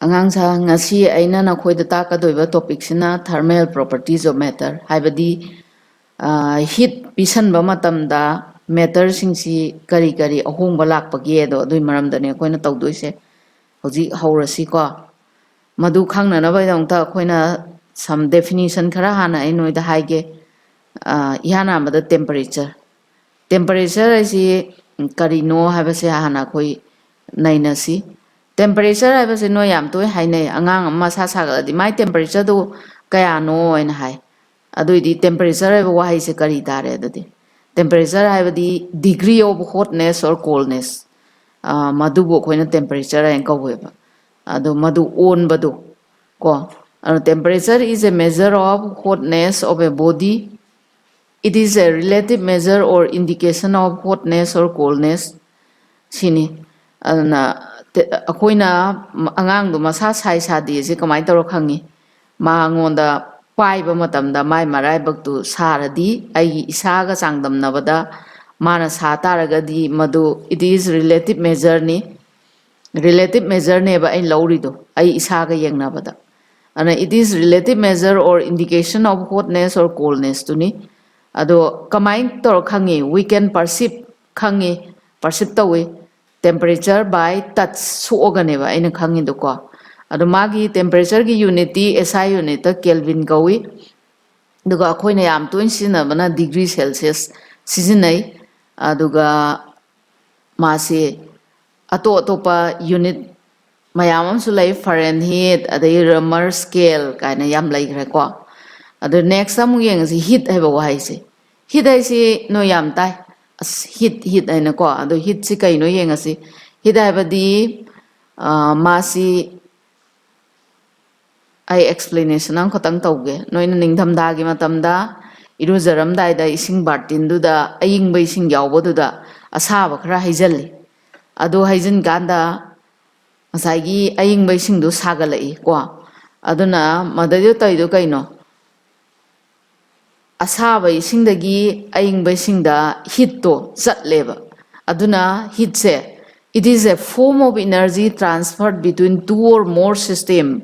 ꯑꯉꯥꯡꯁꯥ ꯉꯁꯤ ꯑꯩꯅ ꯅꯈꯣꯏꯗ ꯇꯥꯛꯀꯗꯣꯏꯕ ꯇꯣꯄꯤꯛꯁꯤꯅ ꯊꯔꯃꯦꯜ ꯄ꯭ꯔꯣꯄꯔꯇꯤꯁ ꯑꯣꯐ ꯃꯦꯇꯔ ꯍꯥꯏꯕꯗꯤ ꯍꯤꯠ ꯄꯤꯁꯟꯕ ꯃꯇꯝꯗ ꯃꯦꯇꯔꯁꯤꯡꯁꯤ ꯀꯔꯤ ꯀꯔꯤ ꯑꯍꯣꯡꯕ ꯂꯥꯛꯄꯒꯦꯗꯣ ꯑꯗꯨꯏ ꯃꯔꯝꯗꯅꯦ ꯑꯩꯈꯣꯏꯅ ꯇꯧꯗꯣꯏꯁꯦ ꯍꯧꯖꯤꯛ ꯍꯧꯔꯁꯤꯀꯣ ꯃꯗꯨ ꯈꯪꯅꯅꯕꯒꯤꯗꯃꯛꯇ ꯑꯩꯈꯣꯏꯅ ꯁꯝ ꯗꯦꯐꯤꯅꯤꯁꯟ ꯈꯔ ꯍꯥꯟꯅ ꯑꯩ ꯅꯣꯏꯗ ꯍꯥꯏꯒꯦ ꯏꯍꯥꯟ ꯍꯥꯟꯕꯗ ꯇꯦꯝꯄꯔꯦꯆꯔ ꯍꯥꯏꯁꯤ ꯀꯔꯤꯅꯣ ꯍꯥꯏꯕꯁꯦ ꯍꯥꯟꯅ ꯑꯩꯈꯣꯏ ꯅꯩꯅꯁꯤ ꯇꯦꯝꯄꯔꯦꯆꯔ ꯍꯥꯏꯕꯁꯦ ꯅꯣꯏ ꯌꯥꯝ ꯇꯣꯏ ꯍꯥꯏꯅꯩ ꯑꯉꯥꯡ ꯑꯃ ꯃꯁꯥ ꯁꯥꯒꯠꯂꯗꯤ ꯃꯥꯏ ꯇꯦꯝꯄꯔꯦꯆꯔꯗꯨ ꯀꯌꯥꯅꯣ ꯍꯥꯏꯅ ꯍꯥꯏ ꯑꯗꯨꯏꯗꯤ ꯇꯦꯝꯄꯔꯦꯆꯔ ꯍꯥꯏꯕ ꯋꯥꯍꯩꯁꯦ ꯀꯔꯤ ꯇꯥꯔꯦ ꯑꯗꯨꯗꯤ ꯇꯦꯝꯄꯔꯦꯆꯔ ꯍꯥꯏꯕꯗꯤ ꯗꯤꯒ꯭ꯔꯤ ꯑꯣꯐ ꯍꯣꯠꯅꯦꯁ ꯑꯣꯔ ꯀꯣꯜꯅꯦꯁ ꯃꯗꯨꯕꯨ ꯑꯩꯈꯣꯏꯅ ꯇꯦꯝꯄꯔꯦꯆꯔ ꯍꯥꯏꯅ ꯀꯧꯋꯦꯕ ꯑꯗꯣ ꯃꯗꯨ ꯑꯣꯟꯕꯗꯣ ꯀꯣ ꯑꯗꯣ temperature is a measure of hotness of a body it is a relative measure or indication of hotness or coldness ꯁꯤꯅꯤ ꯑꯗꯨꯅ ꯑꯩꯈꯣꯏꯅ ꯑꯉꯥꯡꯗꯣ ꯃꯁꯥ ꯁꯥꯏ ꯁꯥꯗꯦꯁꯦ ꯀꯃꯥꯏꯅ ꯇꯧꯔ ꯈꯪꯉꯤ ꯃꯉꯣꯟꯗ ꯄꯥꯏꯕ ꯃꯇꯝꯗ ꯃꯥꯏ ꯃꯔꯥꯏꯕꯛꯇꯨ ꯁꯥꯔꯗꯤ ꯑꯩꯒꯤ ꯏꯁꯥꯒ ꯆꯥꯡꯗꯝꯅꯕꯗ ꯃꯥꯅ ꯁꯥ ꯇꯥꯔꯒꯗꯤ ꯃꯗꯨ ꯏꯠ ꯏꯖ ꯔꯤꯂꯦꯇꯤꯚ ꯃꯦꯖꯔꯅꯤ ꯔꯤꯂꯦꯇꯤꯚ ꯃꯦꯖꯔꯅꯦꯕ ꯑꯩ ꯂꯧꯔꯤꯗꯣ ꯑꯩ ꯏꯁꯥꯒ ꯌꯦꯡꯅꯕꯗ ꯑꯗꯨꯅ it is relative measure or indication of hotness or ꯀꯣꯜꯅꯦꯁꯇꯨꯅꯤ ꯑꯗꯣ ꯀꯃꯥꯏꯅ ꯇꯧꯔ ꯈꯪꯉꯤ ꯋꯤ ꯀꯦꯟ ꯄꯔꯁꯤꯞ ꯈꯪꯉꯤ ꯄꯔꯁꯤꯞ ꯇꯧꯏ ꯇꯦꯝꯄꯔꯦꯆꯔ ꯕꯥꯏ ꯇꯆ ꯁꯣꯛꯑꯒꯅꯦꯕ ꯑꯩꯅ ꯈꯪꯉꯤꯗꯣꯀꯣ ꯑꯗꯣ ꯃꯥꯒꯤ ꯇꯦꯝꯄꯔꯦꯆꯔꯒꯤ ꯌꯨꯅꯤꯠꯇꯤ SI ꯌꯨꯅꯤꯠꯇ ꯀꯦꯜꯚꯤꯟ ꯀꯧꯏ ꯑꯗꯨꯒ ꯑꯩꯈꯣꯏꯅ ꯌꯥꯝ ꯇꯣꯏꯅ ꯁꯤꯖꯤꯟꯅꯕꯅ ꯗꯤꯒ꯭ꯔꯤ ꯁꯦꯜꯁꯤꯌꯁ ꯁꯤꯖꯤꯟꯅꯩ ꯑꯗꯨꯒ ꯃꯥꯁꯤ ꯑꯇꯣꯞ ꯑꯇꯣꯞꯄ ꯌꯨꯅꯤꯠ ꯃꯌꯥꯝ ꯑꯃꯁꯨ ꯂꯩ ꯐꯥꯔꯦꯟꯍꯤꯠ ꯑꯗꯒꯤ ꯔꯃꯔ ꯁ꯭ꯀꯦꯜ ꯀꯥꯏꯅ ꯌꯥꯝ ꯂꯩꯈ꯭ꯔꯦꯀꯣ ꯑꯗꯣ ꯅꯦꯛꯁ ꯑꯃꯨꯛ ꯌꯦꯡꯉꯁꯤ ꯍꯤꯠ ꯍꯥꯏꯕ ꯋꯥꯍꯩꯁꯦ ꯍꯤꯠ ꯍꯥꯏꯁꯤ ꯅꯣꯏ ꯌꯥꯝ ꯇꯥꯏ ꯑꯁ ꯍꯤꯠ ꯍꯥꯏꯅꯀꯣ ꯑꯗꯣ ꯍꯤꯠꯁꯤ ꯀꯩꯅꯣ ꯌꯦꯡꯉꯁꯤ ꯍꯤꯠ ꯍꯥꯏꯕꯗꯤ ꯃꯥꯁꯤ ꯑꯩ ꯑꯦꯛꯁꯄ꯭ꯂꯦꯅꯦꯁꯟ ꯑꯃꯈꯛꯇꯪ ꯇꯧꯒꯦ ꯅꯣꯏꯅ ꯅꯤꯡꯊꯝꯊꯥꯒꯤ ꯃꯇꯝꯗ ꯏꯔꯨꯖꯔꯝꯗꯥꯏꯗ ꯏꯁꯤꯡ ꯕꯥꯔꯇꯤꯟꯗꯨꯗ ꯑꯌꯤꯡꯕ ꯏꯁꯤꯡ ꯌꯥꯎꯕꯗꯨꯗ ꯑꯁꯥꯕ ꯈꯔ ꯍꯩꯖꯤꯜꯂꯤ ꯑꯗꯨ ꯍꯩꯖꯤꯟꯀꯥꯟꯗ ꯉꯁꯥꯏꯒꯤ ꯑꯌꯤꯡꯕ ꯏꯁꯤꯡꯗꯣ ꯁꯥꯒꯠꯂꯛꯏ ꯀꯣ ꯑꯗꯨꯅ ꯃꯗꯩꯗ ꯇꯧꯔꯤꯗꯣ ꯀꯩꯅꯣ ꯑꯁꯥꯕ ꯏꯁꯤꯡꯗꯒꯤ ꯑꯌꯤꯡꯕ ꯏꯁꯤꯡꯗ ꯍꯤꯠꯇꯣ ꯆꯠꯂꯦꯕ ꯑꯗꯨꯅ ꯍꯤꯠꯁꯦ it is a form of energy transferred between two or more system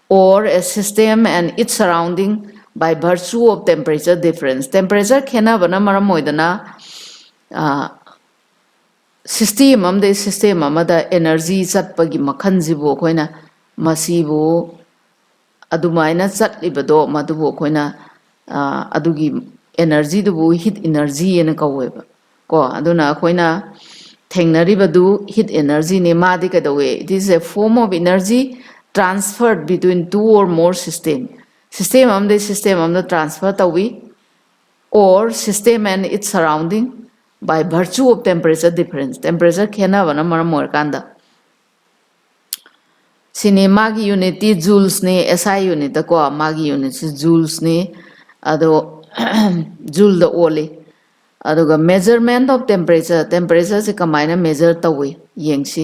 or a system and its surrounding by virtue of temperature difference temperature ꯈꯦꯠꯅꯕꯅ ꯃꯔꯝ ꯑꯣꯏꯗꯅ ꯁꯤꯁꯇꯦꯝ ꯑꯃꯗꯒꯤ ꯁꯤꯁꯇꯦꯝ ꯑꯃꯗ ꯑꯦꯅꯔꯖꯤ ꯆꯠꯄꯒꯤ ꯃꯈꯜꯁꯤꯕꯨ ꯑꯩꯈꯣꯏꯅ ꯃꯁꯤꯕꯨ ꯑꯗꯨꯃꯥꯏꯅ ꯆꯠꯂꯤꯕꯗꯣ ꯃꯗꯨꯕꯨ ꯑꯩꯈꯣꯏꯅ ꯑꯗꯨꯒꯤ ꯑꯦꯅꯔꯖꯤꯗꯨꯕꯨ ꯍꯤꯠꯏꯅꯔꯖꯤ ꯍꯥꯏꯅ ꯀꯧꯋꯦꯕ ꯀꯣ ꯑꯗꯨꯅ ꯑꯩꯈꯣꯏꯅ ꯊꯦꯡꯅꯔꯤꯕꯗꯨ ꯍꯤꯠ ꯑꯦꯅꯔꯖꯤꯅꯤ ꯃꯥꯗꯤ ꯀꯩꯗꯧꯋꯦ it is a form of energy transferred between two or more system ꯑꯃꯗꯒꯤ system ꯑꯃꯗ transfer ꯇꯧꯏ or system and its surrounding by virtue of temperature difference temperature ꯈꯦꯠꯅꯕꯅ ꯃꯔꯝ ꯑꯣꯏꯔꯀꯥꯟꯗ ꯁꯤꯅꯤ ꯃꯥꯒꯤ ꯌꯨꯅꯤꯠꯇꯤ ꯖꯨꯜꯁꯅꯤ SI ꯌꯨꯅꯤꯠꯇꯀꯣ ꯃꯥꯒꯤ ꯌꯨꯅꯤꯠꯁꯤ ꯖꯨꯜꯁꯅꯤ ꯑꯗꯣ ꯖꯨꯜꯗ ꯑꯣꯜꯂꯤ ꯑꯗꯨꯒ ꯃꯦꯖꯔꯃꯦꯟ ꯑꯣꯐ ꯇꯦꯝꯄꯔꯦꯆꯔꯁꯦ ꯀꯃꯥꯏꯅ ꯃꯦꯖꯔ ꯇꯧꯏ ꯌꯦꯡꯁꯤ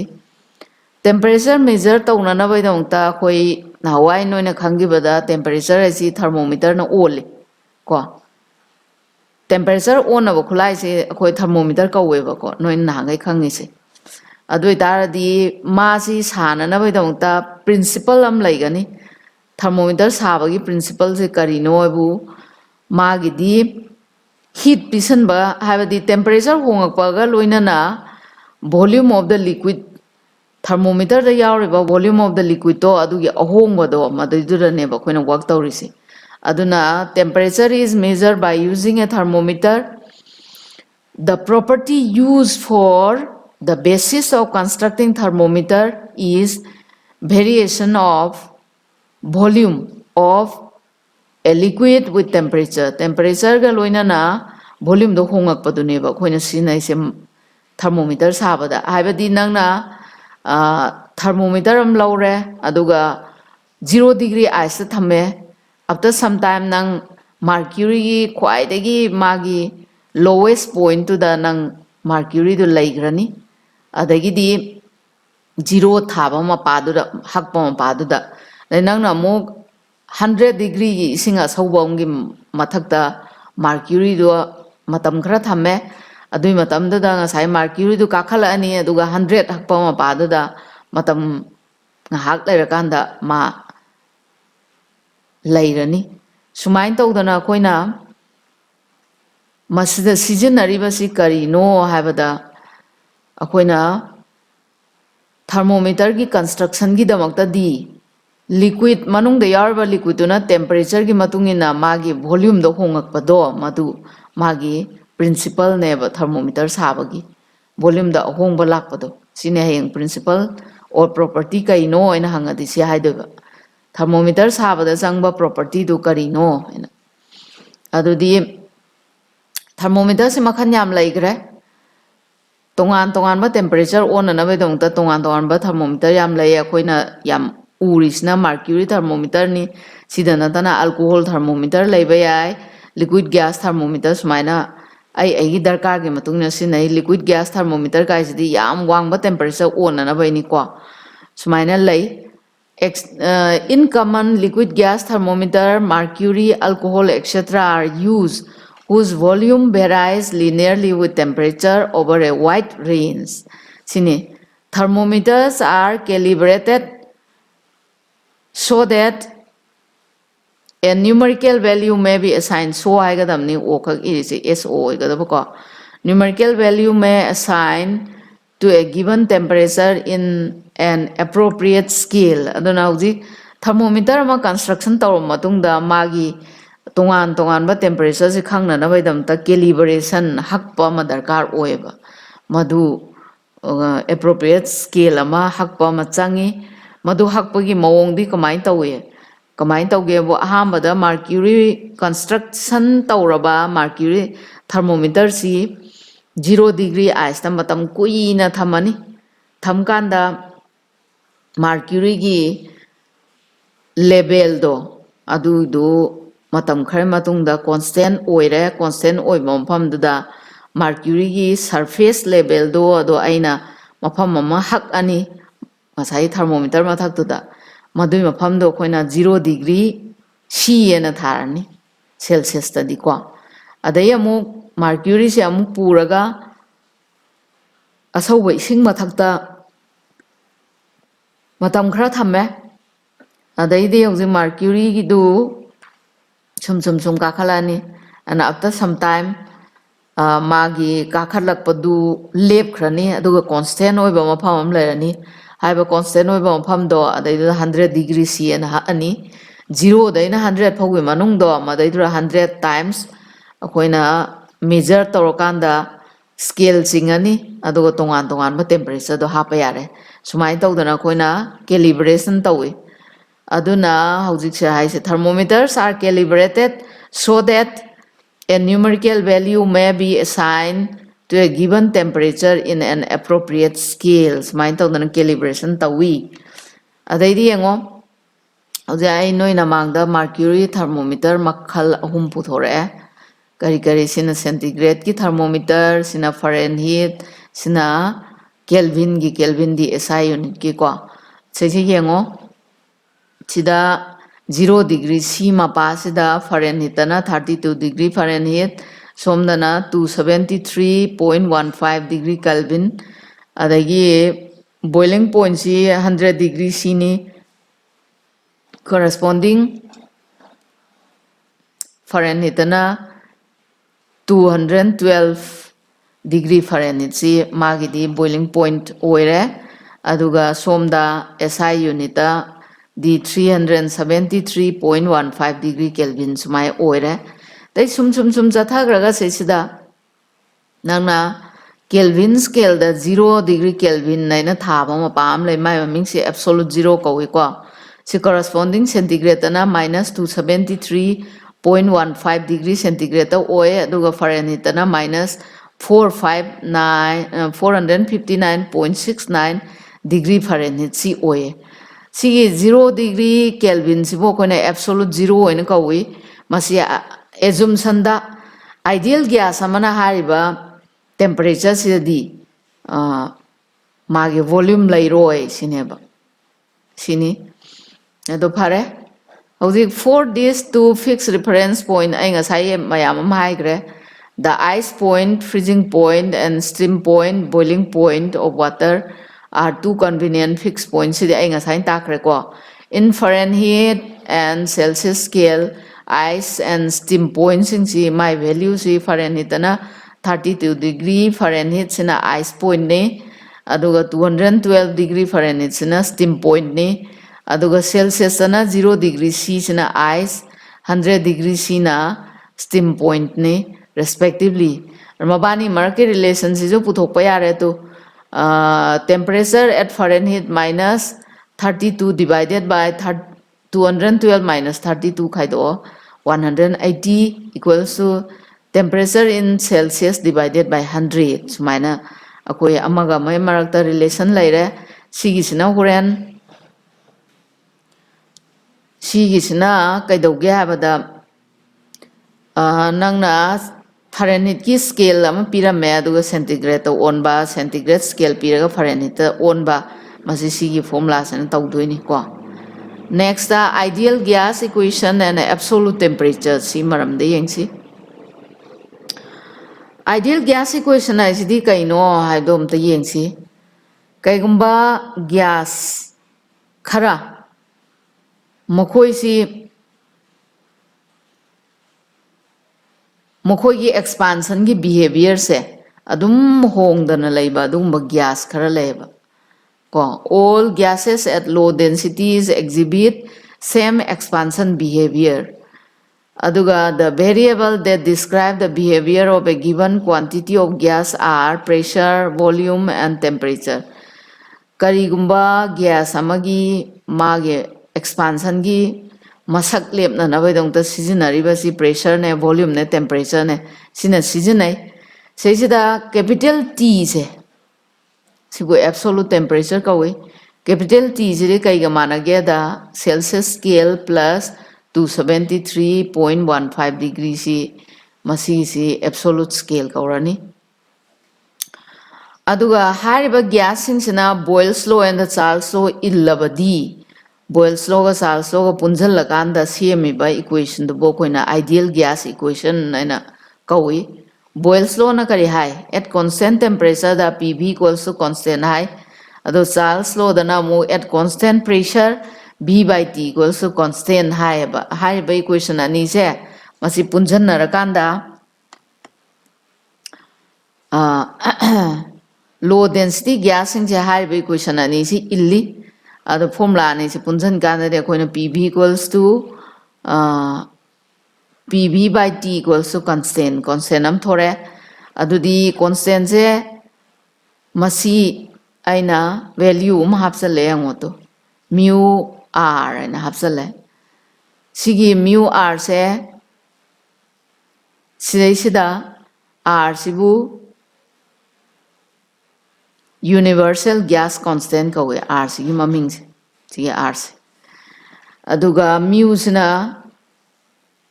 ꯇꯦꯝꯄꯔꯦꯆꯔ ꯃꯦꯖꯔ ꯇꯧꯅꯅꯕꯒꯤꯗꯃꯛꯇ ꯑꯩꯈꯣꯏ ꯅꯍꯥꯟꯋꯥꯏ ꯅꯣꯏꯅ ꯈꯪꯈꯤꯕꯗ ꯇꯦꯝꯄꯔꯦꯆꯔ ꯍꯥꯏꯁꯤ ꯊꯔꯃꯣꯃꯤꯇꯔꯅ ꯑꯣꯜꯂꯤ ꯀꯣ ꯇꯦꯝꯄꯔꯦꯆꯔ ꯑꯣꯟꯅꯕ ꯈꯨꯠꯂꯥꯏꯁꯦ ꯑꯩꯈꯣꯏ ꯊꯔꯃꯣꯃꯤꯇꯔ ꯀꯧꯋꯦꯕꯀꯣ ꯅꯣꯏꯅ ꯅꯍꯥꯟꯈꯩ ꯈꯪꯉꯤꯁꯦ ꯑꯗꯨ ꯑꯣꯏꯇꯥꯔꯗꯤ ꯃꯥꯁꯤ ꯁꯥꯅꯅꯕꯒꯤꯗꯃꯛꯇ ꯄ꯭ꯔꯤꯟꯁꯤꯄꯜ ꯑꯃ ꯂꯩꯒꯅꯤ ꯊꯔꯃꯣꯃꯤꯇꯔ ꯁꯥꯕꯒꯤ ꯄ꯭ꯔꯤꯟꯁꯤꯄꯜꯁꯦ ꯀꯔꯤꯅꯣ ꯍꯥꯏꯕꯨ ꯃꯥꯒꯤꯗꯤ ꯍꯤꯠ ꯄꯤꯁꯟꯕ ꯍꯥꯏꯕꯗꯤ ꯇꯦꯝꯄꯔꯦꯆꯔ ꯍꯣꯡꯉꯛꯄꯒ ꯂꯣꯏꯅꯅ ꯚꯣꯜꯌꯨꯝ ꯑꯣꯐ ꯗ ꯂꯤꯀ꯭ꯋꯤꯠ ꯊꯔꯃꯣꯃꯤꯇꯔꯗ ꯌꯥꯎꯔꯤꯕ ꯚꯣꯜꯌꯨꯝ ꯑꯣꯐ ꯗ ꯂꯤꯀ꯭ꯋꯤꯠꯇꯣ ꯑꯗꯨꯒꯤ ꯑꯍꯣꯡꯕꯗꯣ ꯃꯗꯨꯏꯗꯨꯗꯅꯦꯕ ꯑꯩꯈꯣꯏꯅ ꯋꯥꯔꯛ ꯇꯧꯔꯤꯁꯦ ꯑꯗꯨꯅ temperature is measure by using a thermometer the property used for the basis of constructing thermometer is variation of volume of a liquid with temperature ga loinana volume do hongakpaduneba akoina sinnaise thermometer sabada haibadi nangna thermometer am laure aduga 0 degree ice thame after some time nang mercury gi khwaidagi magi lowest point to the nang mercury do laigrani adagidi 0 thaba mapaduda hakpa mapaduda nangna amuk 100 degree gi isinga saubamgi mathakta mercury do matam khara thame adui matamda da ngasai mercury do kakhala ani aduga 100 hakpa mapaduda matam ngahak lerakanda ma leirani sumain tawdana akoina masida sizinaribasi karino haibada akoina thermometer ki construction gi damakta di liquid manung da yarba liquid na temperature gi matungina magi volume do hongakpado madu magi principle neba thermometer sabagi volume da hongba lakpado sine hayeng principle or property kaino ina hangadi si haidoba thermometer sabada sangba property do karino ina adudi thermometer se makhan yam laigre tongan tongan ba temperature on na ba dong ta tongan tongan ba thermometer yam lai akoina yam urisna mercury thermometer ni sidana tana alcohol thermometer leiba yai liquid gas thermometer sumaina ai darkar gi matungna sinai liquid gas thermometer kai sidi yam wang ba temperature on na ba ni ko sumaina lei in common liquid gas thermometer mercury alcohol etc are used whose volume varies linearly with temperature over a wide range sini thermometers are calibrated so that a numerical value may be assigned so aigadamni okak isi so aigadabako numerical value may assign to a given temperature in an appropriate scale aduna hauji thermometer ma construction tawra matungda magi tongan tongan ba temperature se khangna na baidam ta calibration hakpa ma darkar oeba madu appropriate scale ama hakpa ma changi madu hakpagi mawong di kamai tawe kamai tawge bo ahambada mercury construction tawraba mercury thermometer si 0 degree ice ta matam kuina thamani thamkanda mercury gi level do adu do matam khare matungda constant oire constant oi mafam duda mercury gi surface level do ado aina mafam mama hak ani masai thermometer mathak duda madui mafam do koina 0 degree c ena tharani celsius ta di ko adai amu mercury se amu puraga asauba ising mathakta matam khara thamme adai de yong mercury gi du sum kakhalani and after some time magi kakhalakpadu lep khrani aduga constant oiba mafam am lerani haiba constant oiba mafam do adai 100 degree c and ani 0 daina 100 phogwi manung do madai 100 times akoina measure tawrakanda scale chingani aduga tongan tongan ba temperature do hapa yare sumai tawdana akoina calibration tawi aduna hojik se haise thermometers are calibrated so that a numerical value may be assigned to a given temperature in an appropriate scale sumai tawdana calibration tawi adaidi yango hojik ai noina mangda mercury thermometer makhal ahum puthore kari kari sina centigrade ki thermometer sina Fahrenheit sina Kelvin di SI unit ki ko sese yengo sida 0 degree C mapa sida Fahrenheit na 32 degree Fahrenheit somdana 273.15 degree Kelvin adagi boiling point si 100 degree C ni corresponding Fahrenheit na 212 degree Fahrenheit si magi di boiling point oire aduga somda SI unit di 373.15 degree Kelvin sumai oire dai sum jathagraga sesida nangna Kelvin scale da 0 degree Kelvin naina thaba ma pam lai mai maming si absolute 0 kawi ko si corresponding centigrade na -273.15 degree centigrade ta oe aduga Fahrenheit na -459.69 degree Fahrenheit si oe si 0 degree Kelvin si bo kone absolute 0 oina kawi masi assumption da ideal gas amana hariba temperature si di magi volume lairoi sineba sini ado phare hojik for these two fixed reference point ai ngasai mayam am haigre the ice point freezing point and steam point boiling point of water are two convenient fixed points sidi ai ngasai takre ko in Fahrenheit and Celsius scale ice and steam points si my value si Fahrenheit na 32 degree Fahrenheit sina ice point ne aduga 212 degree Fahrenheit sina steam point ne aduga Celsius na 0 degree C sina ice 100 degree C na steam point ne respectively mabani market relation si jo puthok pa yare to temperature at Fahrenheit minus 32 divided by 212 minus 32 khaido 180 equals to temperature in Celsius divided by 100 sumaina akoi amaga mai marakta relation laire sigisina horen sigisina kaidoge habada nangna Fahrenheit ki scale ama pirame aduga centigrade to on ba centigrade scale piraga Fahrenheit on ba masi sigi formula sana tawdoini ko next ideal gas equation and absolute temperature si maram de yengsi ideal gas equation ai sidi kaino haidom ta yengsi kaigumba gas khara mokhoi si mokhoi gi expansion gi behavior se adum hongdana leiba adum gas khara leiba all gases at low densities exhibit same expansion behavior aduga the variable that describe the behavior of a given quantity of gas are pressure volume and temperature karigumba gas amagi mage expansion gi masak lepna na baidong ta seasonary ba si pressure ne volume ne temperature ne sina seasonai seisida capital T se sigo absolute temperature kawi capital T jire kaiga mana ge da Celsius scale plus 273.15 degree si masi si absolute scale kaurani aduga hariba gas sina Boyle's law and the Charles law illabadi Boyle's law ga Charles law ga punjal lakanda semi ba equation do bokoina ideal gas equation naina kawi Boyle's law na kari hai at constant temperature the PV equals to constant high ado Charles law da na mo at constant pressure V by T equals to constant high ba equation ani se masi punjan narakanda low density gas sing se high ba equation ani si illi ado formula ani si punjan kanda de koina PV equals to PV by T equals to constant am thore adudi constant se masi aina value hapsale angoto mu r aina hapsale sigi mu r se sida r sibu universal gas constant kawe r sigi maming sigi r se aduga mu sina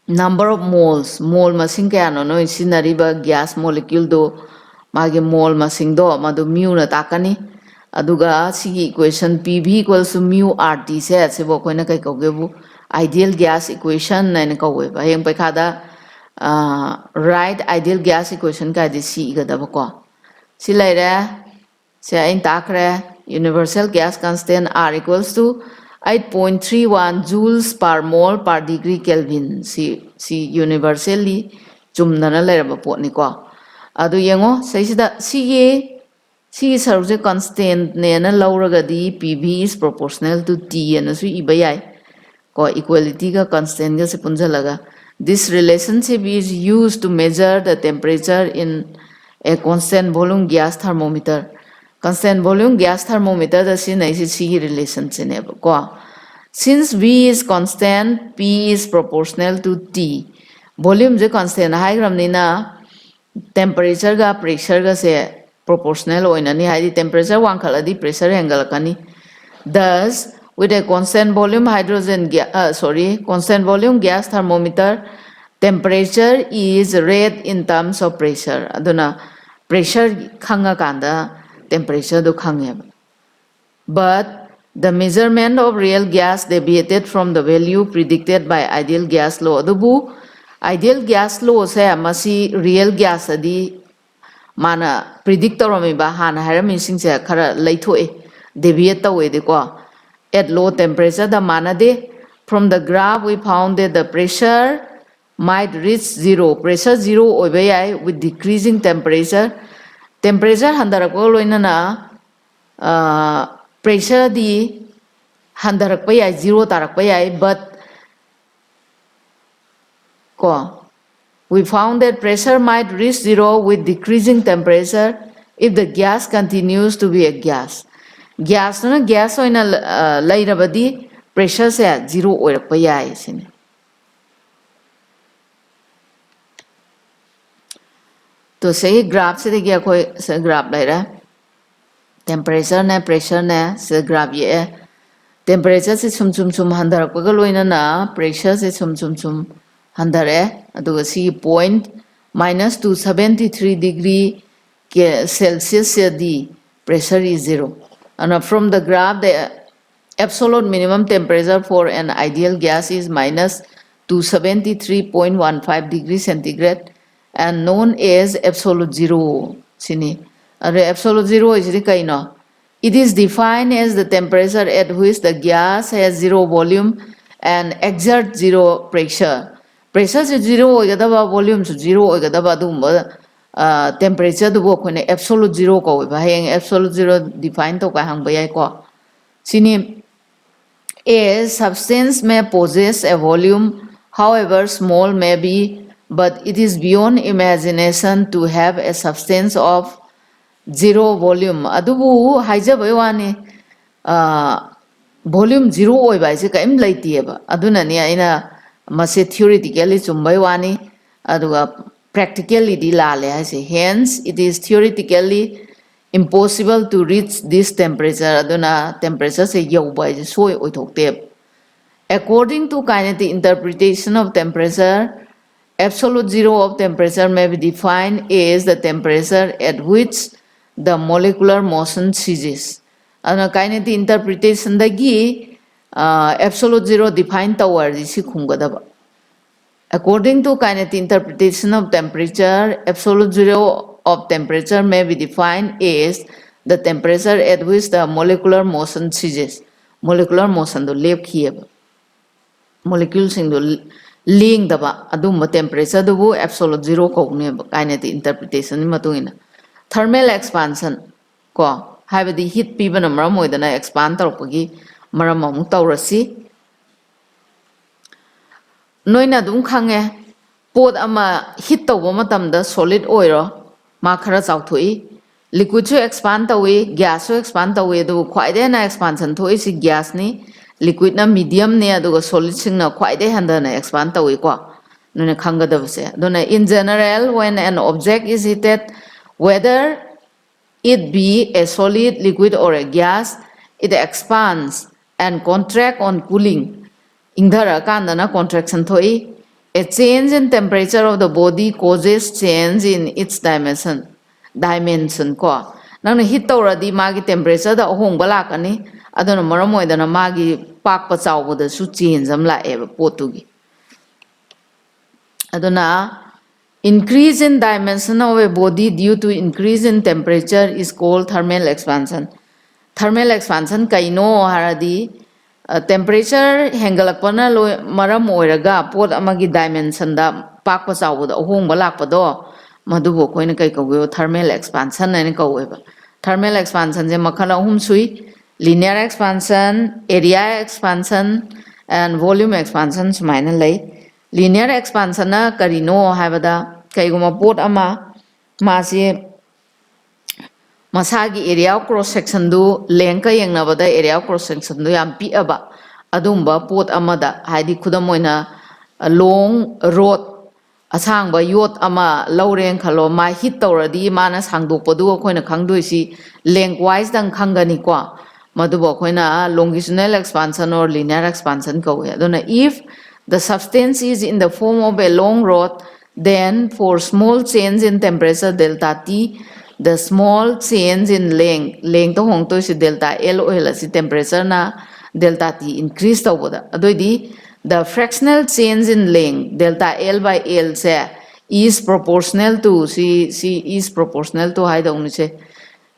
number of moles mole masing kaya no sinariba gas molecule do mage mole masing do madu mu na takani aduga sigi equation PV equals to mu RT se bo koina kai kogebu ideal gas equation naina kowe ba heng pakhada right ideal gas equation ka di si ga da ko si laire se ain takre universal gas constant R equals to 8.31 joules per mole per degree Kelvin si universally chumnana lairaba potni ko adu yengo seisida si saruje constant ne na lauraga di PV is proportional to T and su ibayai ko equality ga constant ga se punjalaga this relationship is used to measure the temperature in a constant volume gas thermometer constant volume gas thermometer da si relation ko since V is constant P is proportional to T volume je constant high gram nina temperature ga pressure ga se proportional oinani haidi temperature wankhaladi pressure hengalakani thus with a constant volume constant volume gas thermometer temperature is read in terms of pressure aduna pressure khanga kanda temperature do khange but the measurement of real gas deviated from the value predicted by ideal gas law adubu ideal gas law se masi real gas adi mana predict torami ba hana harami sing se khara laithoi deviate tawediko. At low temperature the manade. From the graph we found that the pressure might reach zero. Pressure zero oibayai with decreasing temperature. Temperature handarakko loinana pressure di handarakpa yai zero tarakpa yai, but we found that pressure might reach zero with decreasing temperature if the gas continues to be a gas. Gas na gas oina lairabadi pressure se zero oirakpa yai sini. तो सही graph से देखिए कोई से graph ले रहा है temperature ने प्रेशर ने से ग्राफ ये है टेम्परेचर से छुम हंधर को लोइना ना प्रेशर से छुम हंधर है अदुगा सी पॉइंट -273 डिग्री के सेल्सियस से दी pressure is zero and from the graph the absolute minimum temperature for an ideal gas is -273.15 degrees centigrade and known as absolute zero. Absolute zero is it is defined as the temperature at which the gas has zero volume and exerts zero pressure. Pressure is zero, volume is zero, temperature is absolute zero. Absolute zero defined a substance may possess a volume, however small may be, but it is beyond imagination to have a substance of zero volume. Adubu haijabai wani volume zero oiba ise kaim laitieba. Aduna ni aina mase theoretically chumbai wani aduga practically di lale ase. Hence it is theoretically impossible to reach this temperature. Aduna temperature se yauba ise soi oithokte. According to kinetic interpretation of temperature, absolute zero of temperature may be defined as the temperature at which the molecular motion ceases. And kinetic interpretation dagi absolute zero defined toward this. According to kinetic interpretation of temperature, absolute zero of temperature may be defined as the temperature at which the molecular motion ceases. Molecular motion do left here. Molecules in the link the adum temperature do absolute zero kinetic interpretation. Thermal expansion ko have the heat people more than expand tropagi maramam taurasi. Noina dum kange pot ama hit the womatam the solid oil makara out liquid to expand away, gas to expand away, do quite an expansion to is gas ni. Liquid na medium near the solid signal quite a hand and expand away. In general, when an object is heated, whether it be a solid, liquid, or a gas, it expands and contracts on cooling. Indhara kandana contraction thoi. A change in temperature of the body causes change in its dimension ko. Nang hit already magi temperature the hong balakani. Adona maramoy dana magi pak pa chawbo da su change am la eba potugi. Adona increase in dimension of a body due to increase in temperature is called thermal expansion. Thermal expansion kaino haradi temperature hengalakpana maram oiraga pot amagi dimension da pak pa chawbo da hong balakpa do madubo koina kai kawo thermal expansion na kaweba. Thermal expansion je makhala hum sui linear expansion, area expansion, and volume expansion sumaina lay. Linear expansion na karino habada kaiguma pot ama masi masagi area cross section do lengka yengnabada area cross section do yam pi aba adumba pot amada haidi khudamoina long road asangba yot ama laureng khalo ma hit tawradi mana sangdokpadu koina khangdoisi lengthwise dang khangani ko madubo koina longitudinal expansion or linear expansion kawe. If the substance is in the form of a long rod, then for small change in temperature delta T, the small change in length to hong to si delta L oil si temperature na delta T increase to boda. The fractional change in length delta L by L say is proportional to is proportional to high down say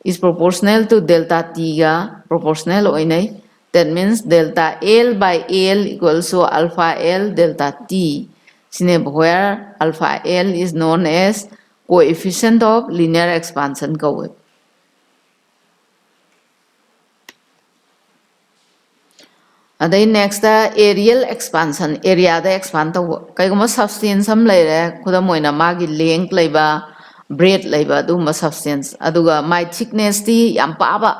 is proportional to delta t ga proportional oinai. That means delta L by L equals to alpha L delta t. Where alpha L is known as coefficient of linear expansion. Adai next areal expansion, area da expand tawba kaiguma substance am leire kudamoina magi length leiba breadth leiba duma substance aduga my thickness ti yam paaba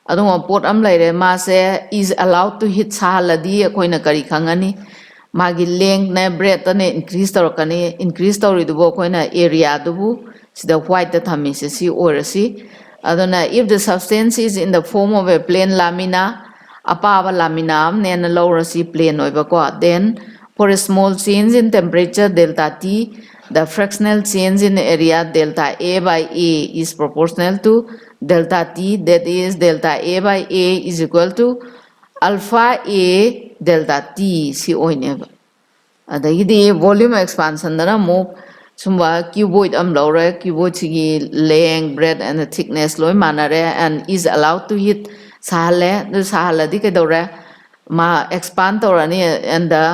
aduma pot am leire ma se is allowed to hit sahaladi akoina kari khangani magi length na breadth ne increase torkani increase tori dubo akoina area dubu sida white da thami se si orasi aduna if the substance is in the form of a plain lamina apava lamina nena lowrasi plain oibako then for a small change in temperature delta t the fractional change in area delta a by a is proportional to delta t, that is delta a by a is equal to alpha a delta t si oineba adagidi volume expansion dana mo sumba cuboid am lowre cuboid sigi length breadth and the thickness loy manare and is allowed to hit sahale du sahaladi kedore ma expand torani and the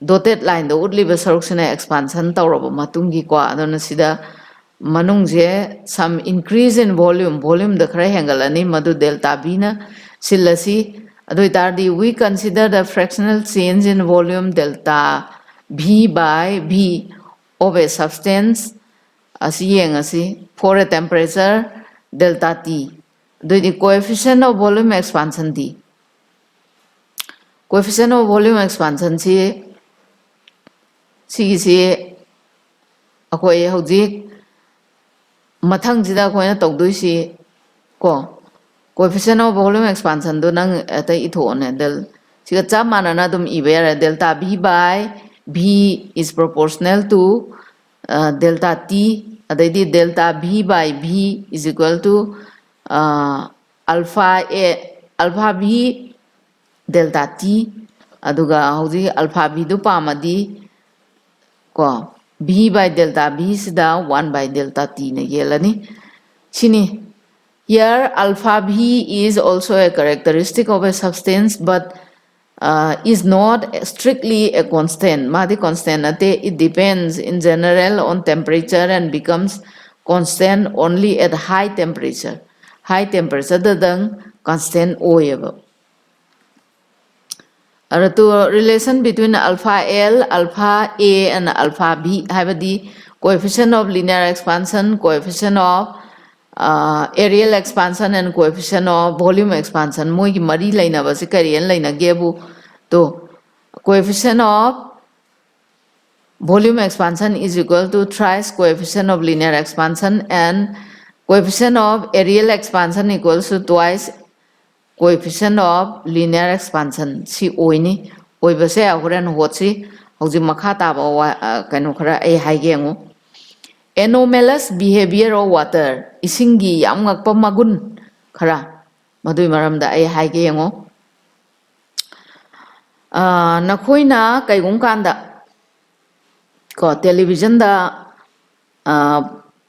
dotted line the udliba saruksina expansion tawraba matungi ko adona sida manungje some increase in volume the khara hengalani madu delta b na silasi adoitardi we consider the fractional change in volume delta v by v of a substance for a temperature delta t. The coefficient of volume expansion t. Coefficient of volume expansion si akoi hojik mathang jida koina togdoi ko coefficient of volume expansion do nang ata ithone del siga chamana na dum ibera delta v by v is proportional to delta t adadi delta v by v is equal to alpha v delta t aduga hauji alpha v du pamadi ko v by delta v sida 1 by delta t ne yelani chini. Here alpha v is also a characteristic of a substance but is not strictly a constant. Madi constant ate it depends in general on temperature and becomes constant only at high temperature. High temperature dadang constant oyeba. To relation between alpha L, alpha A and alpha B have the coefficient of linear expansion, coefficient of areal expansion and coefficient of volume expansion. Moi ki mari laina basi karian laina gebu to coefficient of volume expansion is equal to thrice coefficient of linear expansion and coefficient of areal expansion equals to twice coefficient of linear expansion si oini oibase aguran hotsi hauji makha taba kaino khara ai haigengu anomalous behavior of water isingi yam ngakpa magun khara madui maramda ai haigengu nakhoina kaigung kanda ko television da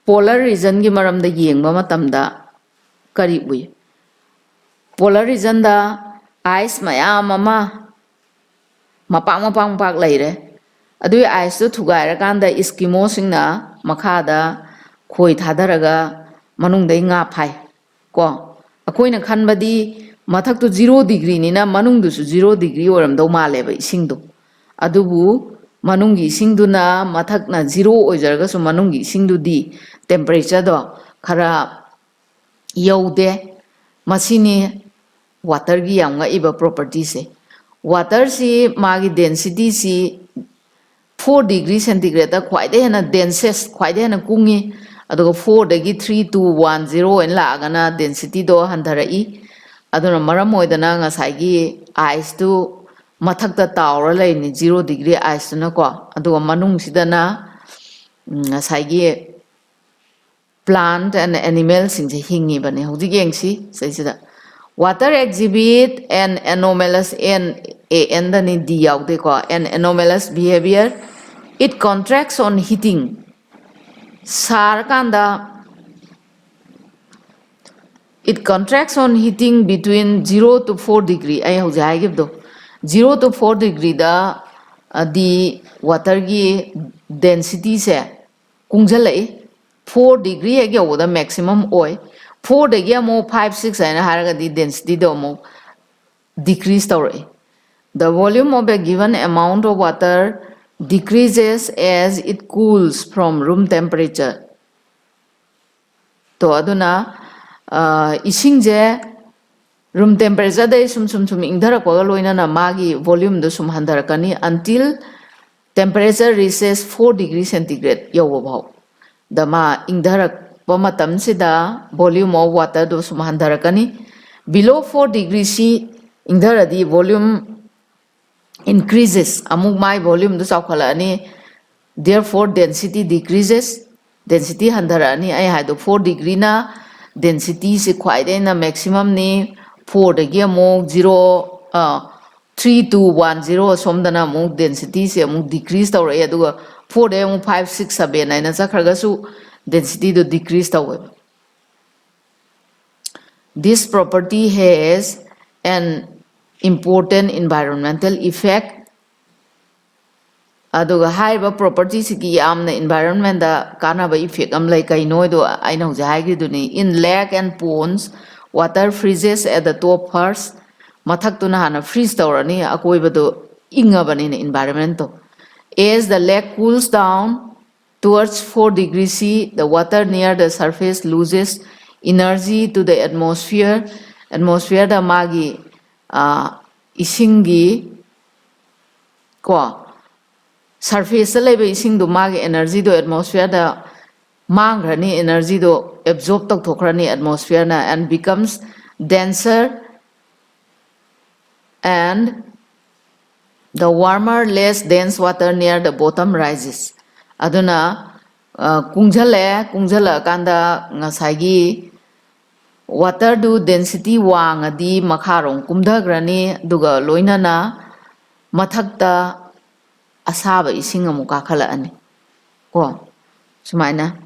polar region gi maramda yengba matamda kari ui polar region da ice mayam ama mapang laire adui ice tu thugaira kanda eskimo singna makhada khoi thadaraga manungdai nga phai ko akoina khanbadi mathak tu 0 degree ni na manung du su 0 degree oram do male ba isingdu adubu manungi isingduna mathak na 0 oijarga su manungi isingdu di temperature do khara yaude masini water gi yamga iba property se water si magi density si 4 degree centigrade da khwaide hena densest khwaide hena kungi adugo 4 dagi 3210 en la gana density do handharai aduna maram oidana ngasai gi ice tu mathakta tawra laini 0 degree ice na ko adugo manung sidana ngasai gi plant and animal sing je hingi bane hoji gengsi saisida water exhibit an anomalous an dani di yaude ko an anomalous behavior. It contracts on heating. Sar kanda it contracts on heating between 0 to 4 degree. I have to give 0 to 4 degree the water gi density se kungjalai 4 degree agi the maximum oil 4 degree mo 5 6 and haraga the density do mo decrease tawrai. The volume of a given amount of water decreases as it cools from room temperature. To aduna ising je room temperature day sum ingdharakwaga loinana magi volume do sum handarakani until temperature reaches 4 degree centigrade yawa bhaw. The ma ingdharakpa matamsida volume of water do sum handarakani below 4 degree C ingdharadi volume increases amuk my volume do chawkhalani, therefore density decreases, density handarani ai haido 4 degree na density se khwaide na maximum ni 4 dagi amuk 3210 somdana amuk density se amuk decrease tawra aduga 4 de amuk 5 6 7 9 na chakhraga su density do decrease tawe. This property has an important environmental effect. Aduga haiba property siki amna environment da kanaba effect am like I know do I know duni in lake and ponds water freezes at the top first mathak tuna hana freeze tawrani akoiba do ingabani in environment to. As the lake cools down towards 4 degrees C, the water near the surface loses energy to the atmosphere da magi isingi ko surface lebe ising do magi energy do atmosphere da mangrani energy do absorb tokhrani atmosphere na and becomes denser, and the warmer less dense water near the bottom rises. Aduna kungjala kanda ngasagi water do density wangadi makharong kumdagrani duga loinana mathakta asaba ising amu kakhalaani ko sumaina.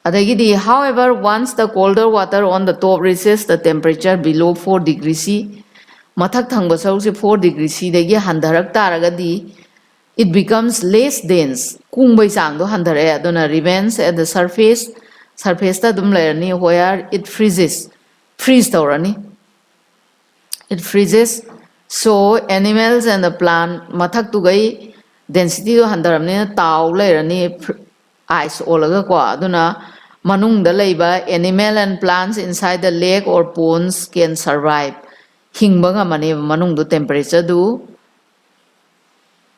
Adagidi, however, once the colder water on the top reaches the temperature below 4 degrees C, mathak thangba sarukse 4 degrees C dagi handarak taragadi, it becomes less dense. Kungbai changdo handare aduna remains at the surface ta dum layerni where it freezes. Freeze tawrani. It freezes. So animals and the plant mathak tugai density do handaramni taw layerni ice olaga ko aduna manungda leiba animal and plants inside the lake or ponds can survive. Hingbaga mani manungdu temperature do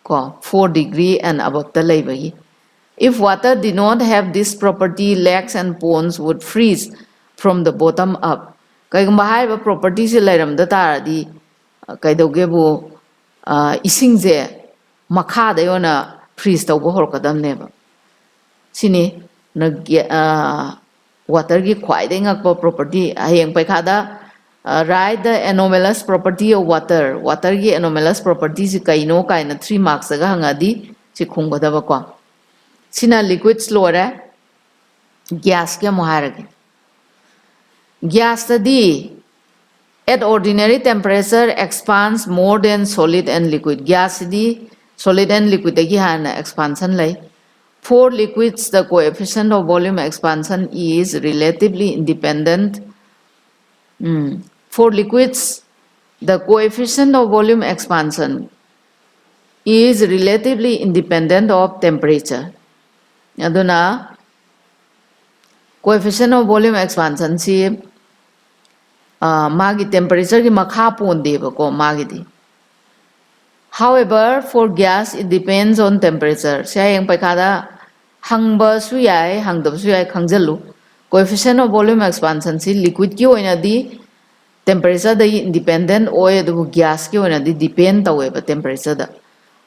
4 degree and above the leiba. If water did not have this property, lakes and ponds would freeze from the bottom up. Kaigamba haiba property se lairamda taradi kaidogebu isingje makha da yona freeze tawba horkadamneba. Sini na water gi khwaide ngakpa property aheng paikada write the anomalous property of water. Water gi anomalous property si kaino kaina 3 marks aga hangadi si khunggadaba ko. Sina liquids lore gas ke moharage. Gas tadi at ordinary temperature expands more than solid and liquid. Gas di solid and liquid agi hana expansion lai. For liquids, the coefficient of volume expansion is relatively independent. For liquids, the coefficient of volume expansion is relatively independent of temperature. Aduna coefficient of volume expansion si magi temperature ki makha pondeba ko magi di. However, for gas it depends on temperature. Sayang paikada hangba suyai hangdab suyai khangjalu. Coefficient of volume expansion si liquid ki oina di temperature da independent oil du gas ki oina di depend taweba temperature da.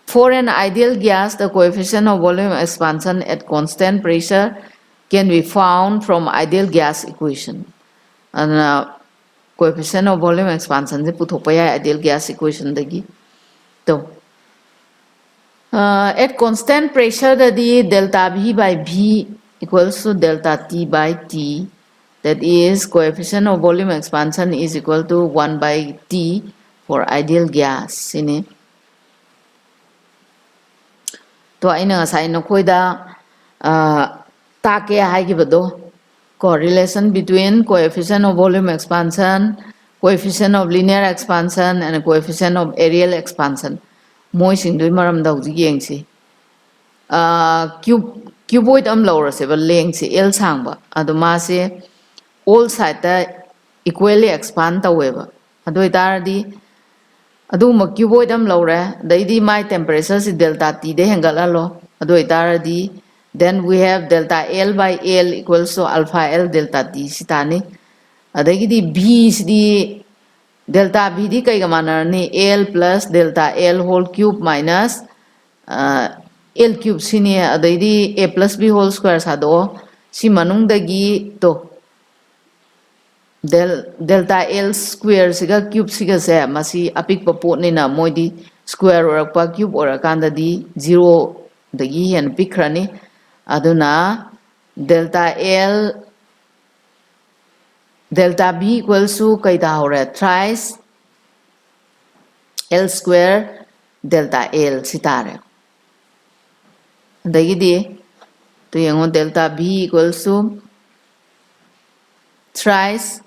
For an ideal gas, the coefficient of volume expansion at constant pressure can be found from ideal gas equation. And coefficient of volume expansion se puthokpa ideal gas equation dagi. So, at constant pressure, the delta V by V equals to delta T by T. that is coefficient of volume expansion is equal to 1 by T for ideal gas sini to aina ngasai nokhoida take haigibado correlation between coefficient of volume expansion, coefficient of linear expansion, and coefficient of areal expansion. Moi sing dui maram dau ji yeng si cuboid am laura se ba leng si L sang ba adu ma se all side ta equally expand taweba adu itaradi adu ma cuboid am laura daidi mai temperature si delta T de hengala lo adu itaradi then we have delta L by L equals to alpha L delta T sitani adagidi B di delta B di kai gamana ni L plus delta L whole cube minus L cube sini adagidi A plus B whole square sado si manung dagi to delta L square siga cube siga se masi apik papot ni na moidi square or pa cube or kanda di 0 dagi hen pikrani aduna delta B equals to kaita hore thrice L square delta L sitare dagidi to yung delta B equals to thrice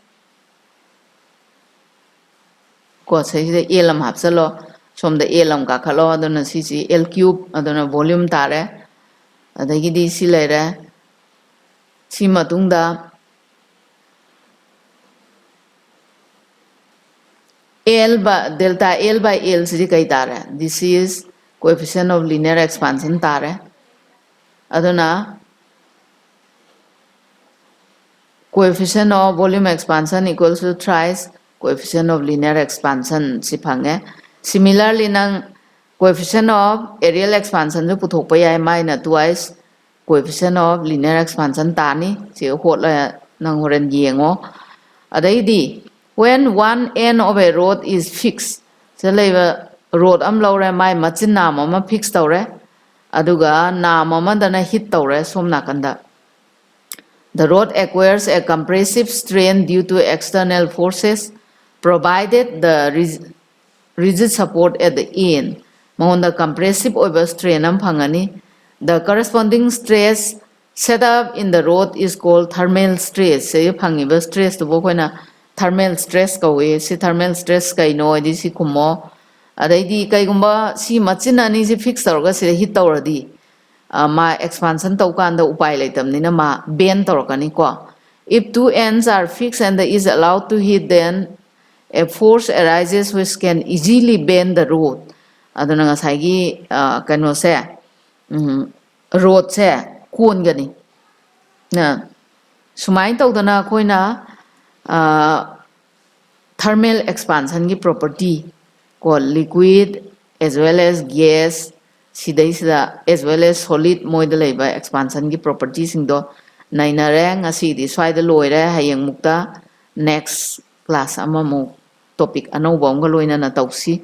ko say L am hapsalo from the L am kakalo aduna si L cube aduna volume tare adagidi si lere si matungda delta L by L sidi kai tare this is coefficient of linear expansion tare aduna coefficient of volume expansion equals to thrice coefficient of linear expansion si phange similarly nang coefficient of areal expansion ju puthok pa yai minus twice coefficient of linear expansion tani si hot la nang horen yengo adaidi when one end of a rod is fixed se leiba rod am lore mai machin nam ama fix tawre aduga nam ama dana hit tawre somna kanda the rod acquires a compressive strain due to external forces provided the rigid support at the end the compressive over strain am phangani the corresponding stress set up in the rod is called thermal stress se phangiba stress to bokoina thermal stress kawe si thermal stress kai no di si kumo adaidi kai gumba si machin ani si fix tawga si hit tawradi ma expansion tawkanda upai leitamni na ma bend tawrakani ko if two ends are fixed and is allowed to hit then a force arises which can easily bend the rod aduna ngasai gi kano se rod se kon gani na sumai tawdana koina thermal expansion ki property called liquid as well as gas sidai as well as solid moida leiba expansion ki property singdo nainare ngasi di swaida loire hayeng mukta next class amamu topic anauba amga loina na tausi